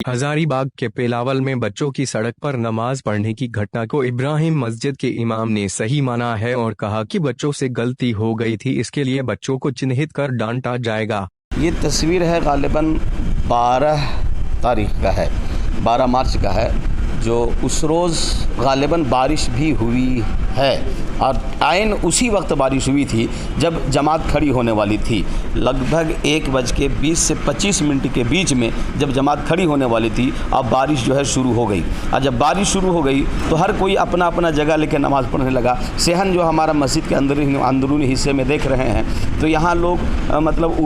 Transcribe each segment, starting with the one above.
हजारीबाग के पेलावल में बच्चों की सड़क पर नमाज पढ़ने की घटना को इब्राहिम मस्जिद के इमाम ने सही माना है और कहा कि बच्चों से गलती हो गई थी, इसके लिए बच्चों को चिन्हित कर डांटा जाएगा। ये तस्वीर है गालिबन 12 तारीख का है, 12 मार्च का है, जो उस रोज़ गालिबन बारिश भी हुई है और आइन उसी वक्त बारिश हुई थी जब जमात खड़ी होने वाली थी। लगभग 1:20 से 25 मिनट के बीच में जब जमात खड़ी होने वाली थी, अब बारिश जो है शुरू हो गई। और जब बारिश शुरू हो गई तो हर कोई अपना अपना जगह लेकर नमाज़ पढ़ने लगा। सेहन जो हमारा मस्जिद के अंदरूनी हिस्से में देख रहे हैं, तो यहाँ लोग मतलब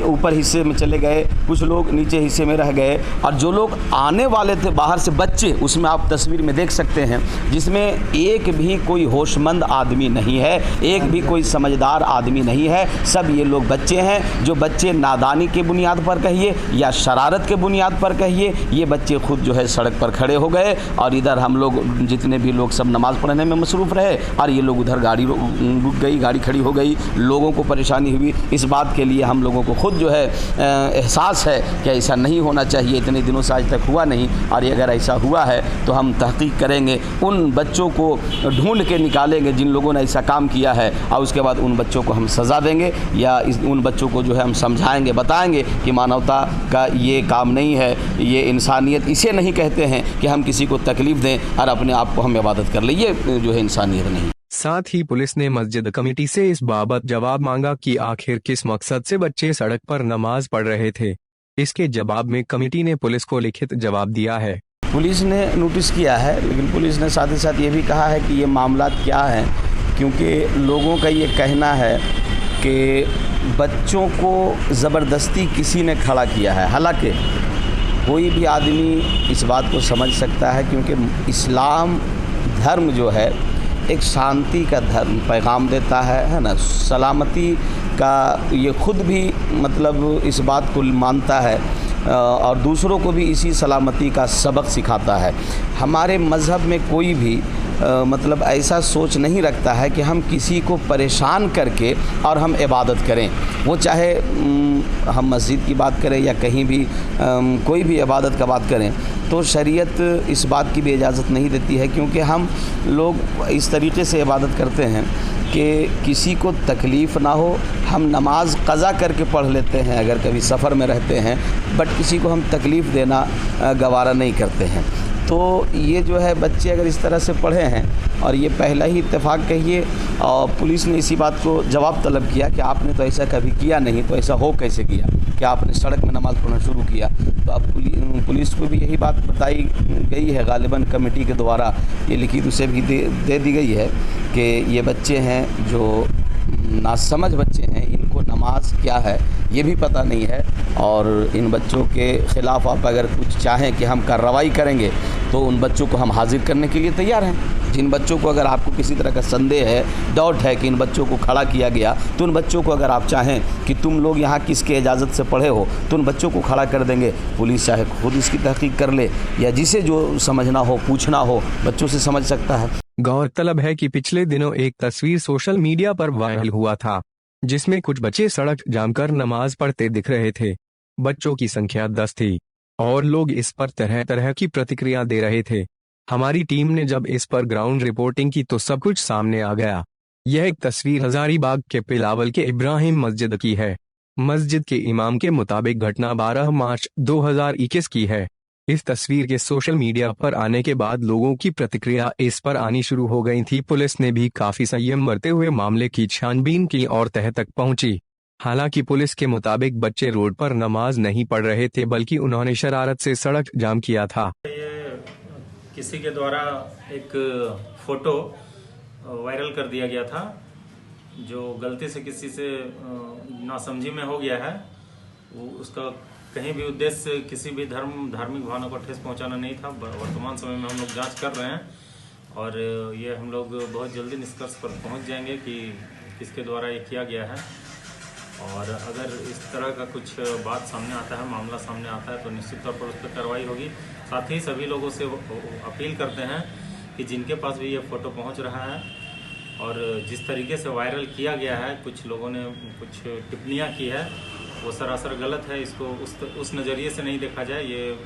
ऊपर हिस्से में चले गए, कुछ लोग नीचे हिस्से में रह गए, और जो लोग आने वाले थे बाहर से बच्चे, उसमें आप तस्वीर में देख सकते हैं, जिसमें एक भी कोई होशमंद आदमी नहीं है, एक भी कोई समझदार आदमी नहीं है। सब ये लोग बच्चे हैं, जो बच्चे नादानी के बुनियाद पर कहिए या शरारत के बुनियाद पर कहिए, ये बच्चे खुद जो है सड़क पर खड़े हो गए और इधर हम लोग जितने भी लोग सब नमाज़ पढ़ने में मसरूफ़ रहे और ये लोग उधर गाड़ी रुक गई, गाड़ी खड़ी हो गई, लोगों को परेशानी हुई। इस बात के लिए हम लोगों को खुद जो है एहसास है कि ऐसा नहीं होना चाहिए, इतने दिनों से आज तक हुआ नहीं, और ये अगर ऐसा हुआ है तो हम तहकीक करेंगे, उन बच्चों को ढूंढ के निकालेंगे जिन लोगों ने ऐसा काम किया है, और उसके बाद उन बच्चों को हम सज़ा देंगे या उन बच्चों को जो है हम समझाएंगे, बताएंगे कि मानवता का ये काम नहीं है, ये इंसानियत इसे नहीं कहते हैं कि हम किसी को तकलीफ़ दें और अपने आप को हम इबादत कर लें, ये जो है इंसानियत नहीं। साथ ही पुलिस ने मस्जिद कमेटी से इस बाबत जवाब मांगा कि आखिर किस मकसद से बच्चे सड़क पर नमाज पढ़ रहे थे। इसके जवाब में कमेटी ने पुलिस को लिखित जवाब दिया है। पुलिस ने नोटिस किया है, लेकिन पुलिस ने साथ ही साथ ये भी कहा है कि ये मामला क्या है, क्योंकि लोगों का ये कहना है कि बच्चों को ज़बरदस्ती किसी ने खड़ा किया है। हालांकि कोई भी आदमी इस बात को समझ सकता है, क्योंकि इस्लाम धर्म जो है एक शांति का धर्म पैगाम देता है ना, सलामती का, ये खुद भी मतलब इस बात को मानता है और दूसरों को भी इसी सलामती का सबक सिखाता है। हमारे मज़हब में कोई भी मतलब ऐसा सोच नहीं रखता है कि हम किसी को परेशान करके और हम इबादत करें, वो चाहे हम मस्जिद की बात करें या कहीं भी कोई भी इबादत का बात करें, तो शरीयत इस बात की भी इजाज़त नहीं देती है, क्योंकि हम लोग इस तरीके से इबादत करते हैं कि किसी को तकलीफ़ ना हो। हम नमाज क़ज़ा करके पढ़ लेते हैं अगर कभी सफ़र में रहते हैं, बट किसी को हम तकलीफ़ देना गवारा नहीं करते हैं। तो ये जो है बच्चे अगर इस तरह से पढ़े हैं, और ये पहला ही इत्तेफाक कहिए, और पुलिस ने इसी बात को जवाब तलब किया कि आपने तो ऐसा कभी किया नहीं, तो ऐसा हो कैसे किया कि आपने सड़क में नमाज़ पढ़ना शुरू किया। तो अब पुलिस को भी यही बात बताई गई है, गालिबन कमेटी के द्वारा ये लिखित उसे भी दे दी गई है कि ये बच्चे हैं जो नासमझ बच्चे हैं, इनको नमाज क्या है ये भी पता नहीं है, और इन बच्चों के ख़िलाफ़ आप अगर कुछ चाहें कि हम कार्रवाई करेंगे तो उन बच्चों को हम हाजिर करने के लिए तैयार हैं। जिन बच्चों को अगर आपको किसी तरह का संदेह है, डाउट है कि इन बच्चों को खड़ा किया गया, तो उन बच्चों को अगर आप चाहें कि तुम लोग यहाँ किसके इजाज़त से पढ़े हो, तो उन बच्चों को खड़ा कर देंगे। पुलिस चाहे खुद इसकी तहकीक कर ले, या जिसे जो समझना हो, पूछना हो, बच्चों से समझ सकता है। गौरतलब है कि पिछले दिनों एक तस्वीर सोशल मीडिया पर वायरल हुआ था, जिसमें कुछ बच्चे सड़क जाम कर नमाज पढ़ते दिख रहे थे। बच्चों की संख्या 10 थी और लोग इस पर तरह तरह की प्रतिक्रिया दे रहे थे। हमारी टीम ने जब इस पर ग्राउंड रिपोर्टिंग की तो सब कुछ सामने आ गया। यह एक तस्वीर हजारीबाग के पेलावल के इब्राहिम मस्जिद की है। मस्जिद के इमाम के मुताबिक घटना 12 मार्च 2021 की है। इस तस्वीर के सोशल मीडिया पर आने के बाद लोगों की प्रतिक्रिया इस पर आनी शुरू हो गई थी। पुलिस ने भी काफी संयम बरते हुए मामले की छानबीन की और तह तक पहुंची। हालांकि पुलिस के मुताबिक बच्चे रोड पर नमाज नहीं पढ़ रहे थे, बल्कि उन्होंने शरारत से सड़क जाम किया था। ये किसी के द्वारा एक फोटो वायरल कर दिया गया था, जो गलती से किसी से नासमझी में हो गया है। वो उसका कहीं भी उद्देश्य किसी भी धार्मिक भावना को ठेस पहुंचाना नहीं था। वर्तमान समय में हम लोग जांच कर रहे हैं और ये हम लोग बहुत जल्दी निष्कर्ष पर पहुंच जाएंगे कि किसके द्वारा ये किया गया है। और अगर इस तरह का कुछ बात सामने आता है, मामला सामने आता है, तो निश्चित तौर पर उस पर कार्रवाई होगी। साथ ही सभी लोगों से अपील करते हैं कि जिनके पास भी ये फ़ोटो पहुंच रहा है और जिस तरीके से वायरल किया गया है, कुछ लोगों ने कुछ टिप्पणियां की है, वो सरासर गलत है। इसको उस नज़रिए से नहीं देखा जाए। ये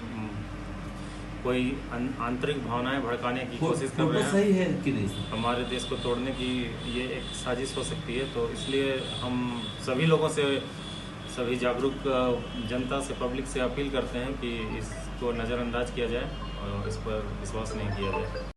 कोई आंतरिक भावनाएं भड़काने की कोशिश कर रहे हैं। सही है कि नहीं? हमारे देश को तोड़ने की ये एक साजिश हो सकती है। तो इसलिए हम सभी लोगों से, सभी जागरूक जनता से, पब्लिक से अपील करते हैं कि इसको नज़रअंदाज किया जाए और इस पर विश्वास नहीं किया जाए।